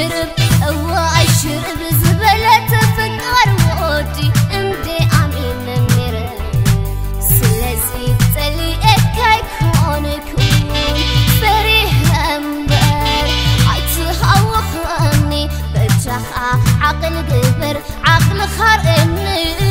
شرب واي شرب زبلت فكر ودي اندي امين نمير سلازي تلي اكاي كونكون فريح امبر عيتهوخني بجاخا عقل قبر عقل خرقني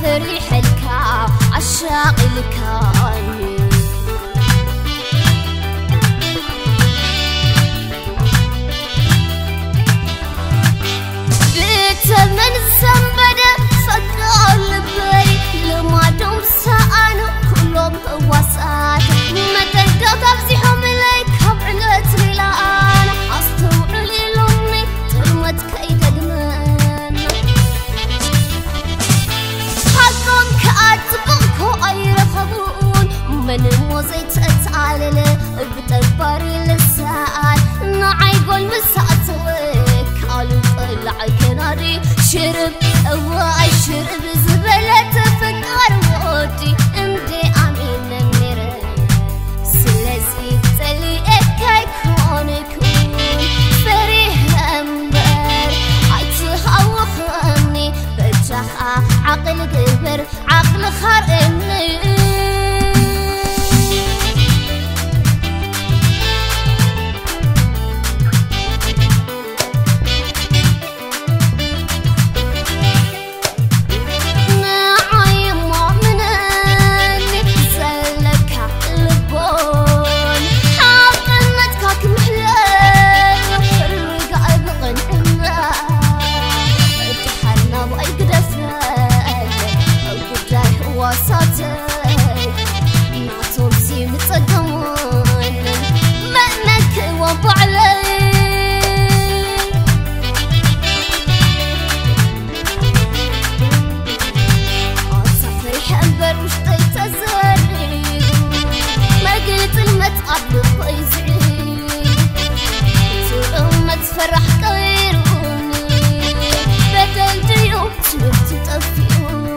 فريح الكا عشاق الكاي بيت من الزنبدة فقع البري لما دوم سأنو كلهم واسات ما تلقى تفزيحهم إليك بعلت لي أنا أستوعب لي لأمي ترمت كيد أدمان من موزيت اتعالل بتكبري للساعات نعي قول مساعتك قالوا طلع كناري شرب واي شرب زبلت فكر ودي اندي امين نمير سلازي تلي اكاي كونكون فريح امبر عيتهوخني بجاخا عقل قبر عقل خرقني فرح غيروني بدل ديوم تبت تطفيون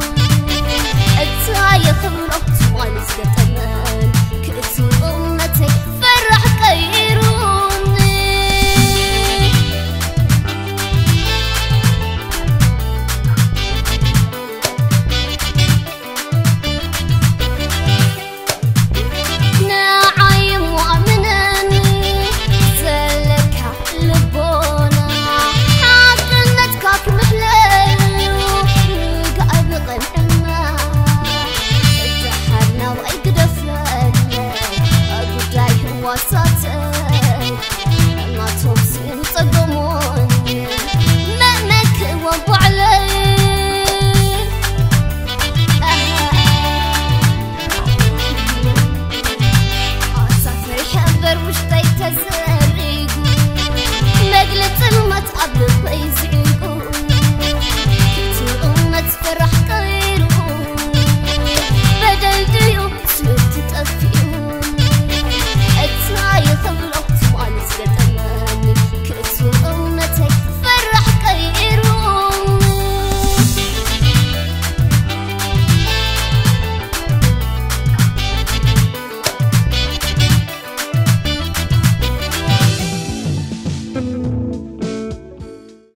التاية خبرت وانس كتمان كرتي أمتك فرح غيروني ناعم وأمناني زلك لبونا حاطنتك محلو قاعد غنحنا اتحرنا وأيقدفنا أقول داي هو صار